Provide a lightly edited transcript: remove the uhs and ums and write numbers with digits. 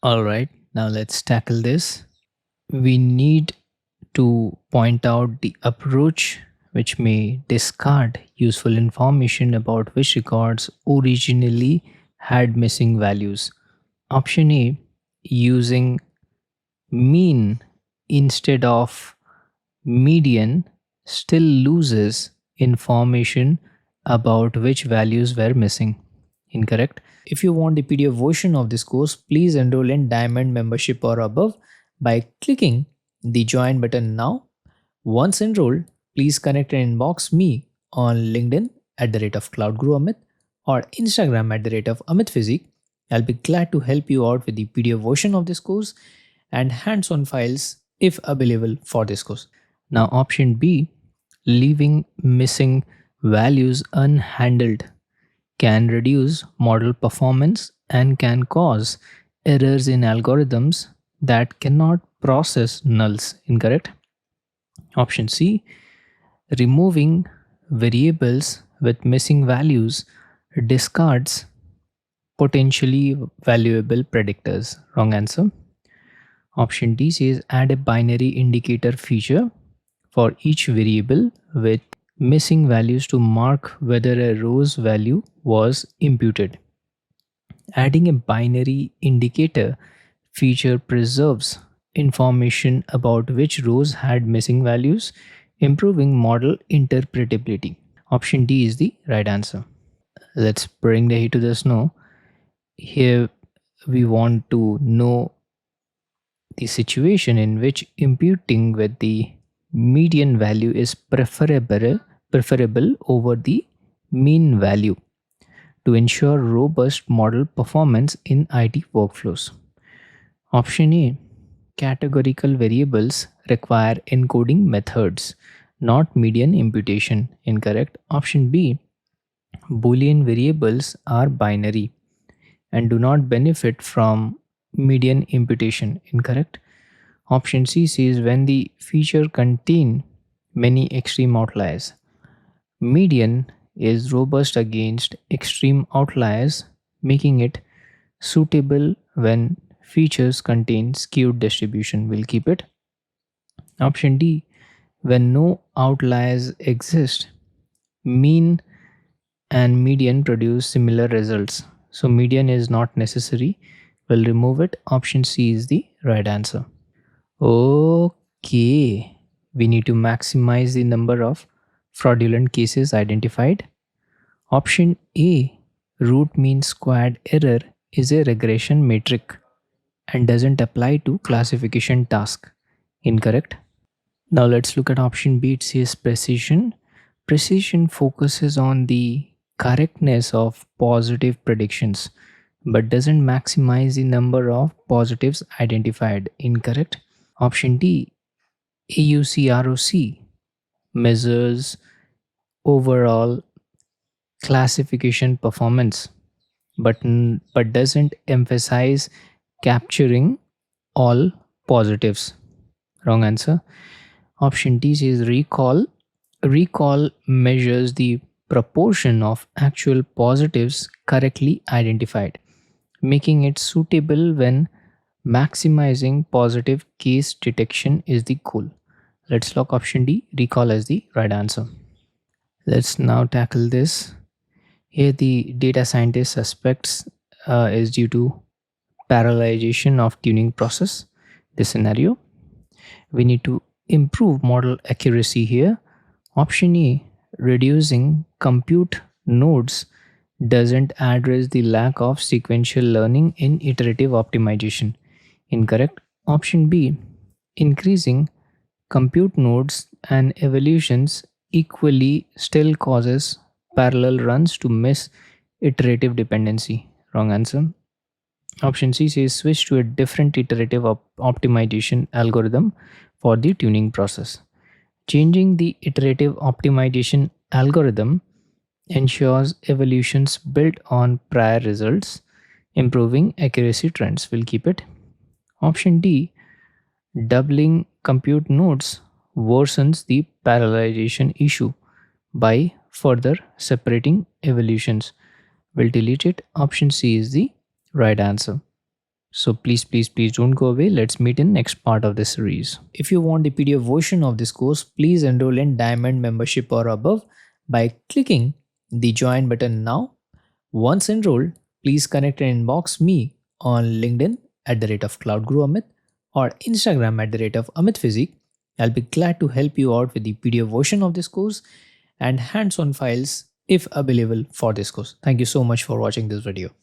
All right, now let's tackle this. We need to point out the approach which may discard useful information about which records originally had missing values. Option A, using mean instead of median, still loses information about which values were missing. Incorrect. If you want the PDF version of this course, please enroll in Diamond membership or above by clicking the join button now. Once enrolled, please connect and inbox me on LinkedIn at the rate of CloudGuru Amit or Instagram at the rate of Amit Physique. I'll be glad to help you out with the PDF version of this course and hands-on files if available for this course. Now option B, leaving missing values unhandled can reduce model performance and can cause errors in algorithms that cannot process nulls. Incorrect. Option C, removing variables with missing values discards potentially valuable predictors. Wrong answer. Option D says add a binary indicator feature for each variable with missing values to mark whether a row's value was imputed. Adding a binary indicator feature preserves information about which rows had missing values, improving model interpretability. Option D is the right answer. Let's bring the heat to the snow. Here we want to know the situation in which imputing with the median value is preferable over the mean value to ensure robust model performance in IT workflows. Option A, categorical variables require encoding methods, not median imputation. Incorrect. Option B, Boolean variables are binary and do not benefit from median imputation. Incorrect. Option C says when the feature contain many extreme outliers. Median is robust against extreme outliers, making it suitable when features contain skewed distribution. We'll keep it. Option D, when no outliers exist, mean and median produce similar results. So median is not necessary. We'll remove it. Option C is the right answer. Okay, we need to maximize the number of fraudulent cases identified. Option A, root mean squared error, is a regression metric and doesn't apply to classification task. Incorrect. Now let's look at option B. It says precision. Precision focuses on the correctness of positive predictions but doesn't maximize the number of positives identified. Incorrect. Option D, AUCROC measures overall classification performance but doesn't emphasize capturing all positives. Wrong answer. Option D says recall. Recall measures the proportion of actual positives correctly identified, making it suitable when maximizing positive case detection is the goal. Let's lock option D, recall, as the right answer. Let's now tackle this. Here the data scientist suspects is due to parallelization of tuning process. This scenario, we need to improve model accuracy here. Option A, reducing compute nodes doesn't address the lack of sequential learning in iterative optimization. Incorrect. Option B, increasing compute nodes and evolutions equally still causes parallel runs to miss iterative dependency. Wrong answer. Option C says switch to a different iterative optimization algorithm for the tuning process. Changing the iterative optimization algorithm ensures evolutions built on prior results, improving accuracy trends. We'll keep it. Option D, doubling compute nodes worsens the parallelization issue by further separating evolutions. We'll delete it. Option C is the right answer. So please don't go away. Let's meet in next part of this series. If you want the PDF version of this course, please enroll in Diamond membership or above by clicking the join button now. Once enrolled, please connect and inbox me on LinkedIn at the rate of Cloud Guru Amit or Instagram at the rate of Amit Physique. I'll be glad to help you out with the PDF version of this course and hands-on files if available for this course. Thank you so much for watching this video.